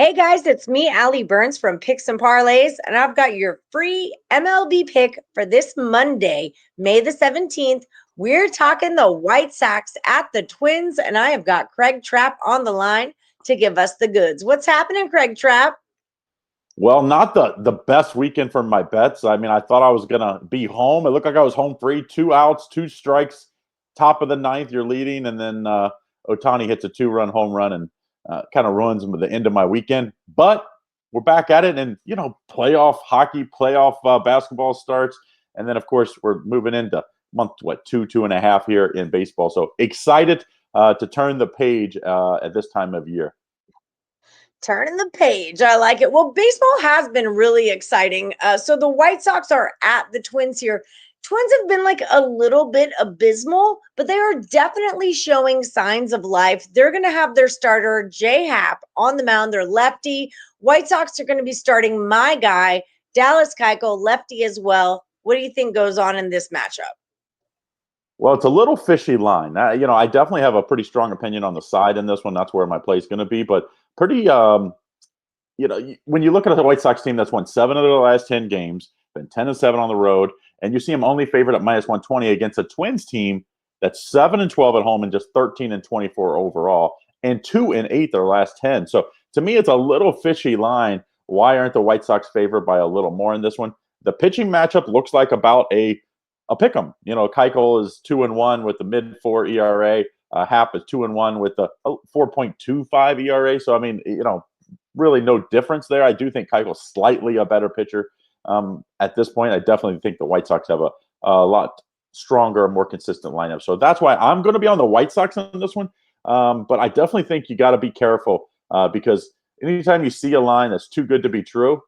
Hey guys, it's me, Allie Burns from Picks and Parlays, and I've got your free MLB pick for this Monday, May the 17th. We're talking the White Sox at the Twins, and I have got Craig Trapp on the line to give us the goods. What's happening, Craig Trapp? Well, not the best weekend for my bets. I mean, I thought I was gonna be home. It looked like I was home free, 2 outs, 2 strikes, top of the ninth. You're leading, and then Otani hits a 2-run home run and kind of ruins the end of my weekend. But we're back at it, and playoff hockey, playoff basketball starts, and then of course we're moving into month two and a half here in baseball. So excited to turn the page at this time of year. Turning the page. I like it. Well, baseball has been really exciting. So the White Sox are at the Twins here. Twins have been like a little bit abysmal, but they are definitely showing signs of life. They're going to have their starter, J Happ, on the mound. They're lefty. White Sox are going to be starting my guy, Dallas Keuchel, lefty as well. What do you think goes on in this matchup? Well, it's a little fishy line. I definitely have a pretty strong opinion on the side in this one. That's where my play is going to be. But pretty, when you look at the White Sox team that's won 7 of their last 10 games, been 10-7 on the road, and you see them only favored at -120 against a Twins team that's 7-12 at home and just 13-24 overall, and 2-8 their last 10. So to me, it's a little fishy line. Why aren't the White Sox favored by a little more in this one? The pitching matchup looks like about a pick 'em. Keuchel is 2-1 with the mid-4 ERA. Happ is 2-1 with the 4.25 ERA. So I mean, really no difference there. I do think Keuchel's slightly a better pitcher at this point. I definitely think the White Sox have a lot stronger, more consistent lineup. So that's why I'm going to be on the White Sox on this one. But I definitely think you got to be careful because anytime you see a line that's too good to be true,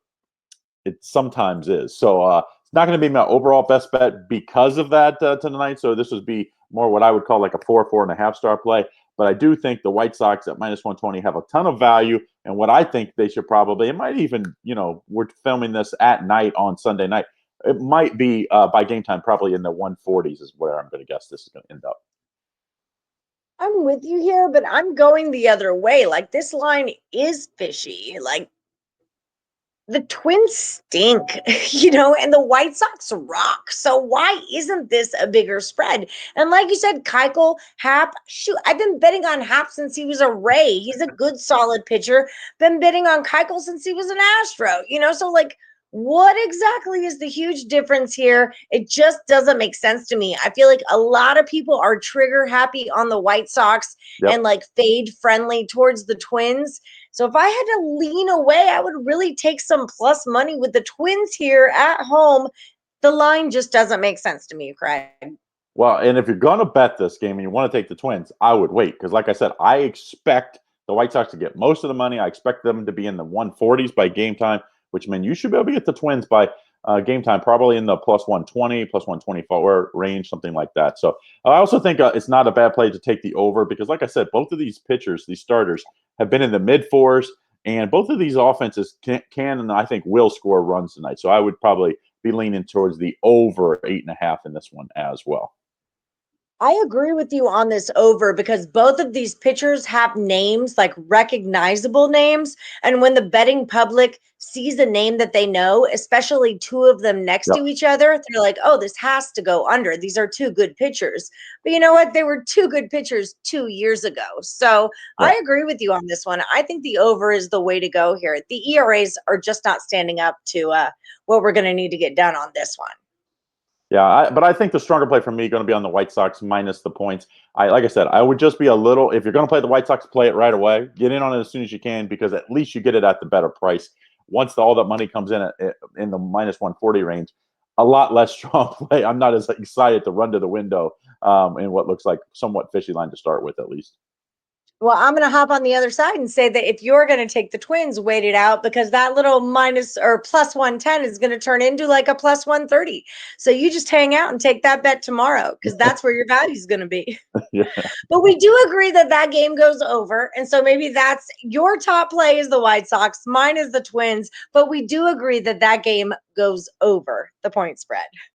it sometimes is. So it's not going to be my overall best bet because of that tonight. So this would be more what I would call like a 4.5 star play. But I do think the White Sox at -120 have a ton of value. And what I think they should probably, it might even, we're filming this at night on Sunday night. It might be by game time, probably in the 140s is where I'm going to guess this is going to end up. I'm with you here, but I'm going the other way. Like this line is fishy. Like the Twins stink, and the White Sox rock. So why isn't this a bigger spread? And like you said, Keuchel, Happ, shoot, I've been betting on Happ since he was a Ray. He's a good, solid pitcher. Been betting on Keuchel since he was an Astro. So like, what exactly is the huge difference here? It just doesn't make sense to me. I feel like a lot of people are trigger happy on the White Sox and Yep. like fade friendly towards the Twins. So if I had to lean away, I would really take some plus money with the Twins here at home. The line just doesn't make sense to me, Craig. Well, and if you're going to bet this game and you want to take the Twins, I would wait because, like I said, I expect the White Sox to get most of the money. I expect them to be in the 140s by game time, which means you should be able to get the Twins by game time, probably in the +120, +124 range, something like that. So I also think it's not a bad play to take the over because, like I said, both of these pitchers, these starters, have been in the mid-4s, and both of these offenses can and I think will score runs tonight. So I would probably be leaning towards the over 8.5 in this one as well. I agree with you on this over because both of these pitchers have names, like recognizable names. And when the betting public sees a name that they know, especially two of them next Yep. to each other, they're like, oh, this has to go under. These are two good pitchers. But you know what? They were two good pitchers 2 years ago. So Yeah. I agree with you on this one. I think the over is the way to go here. The ERAs are just not standing up to what we're going to need to get done on this one. Yeah, but I think the stronger play for me going to be on the White Sox minus the points. Like I said, I would just be a little. If you're going to play the White Sox, play it right away. Get in on it as soon as you can because at least you get it at the better price. Once all that money comes in the -140 range, a lot less strong play. I'm not as excited to run to the window in what looks like somewhat fishy line to start with, at least. Well, I'm going to hop on the other side and say that if you're going to take the Twins, wait it out because that little minus or +110 is going to turn into like a +130. So you just hang out and take that bet tomorrow because that's where your value is going to be. Yeah. But we do agree that that game goes over. And so maybe that's your top play is the White Sox, mine is the Twins. But we do agree that that game goes over the point spread.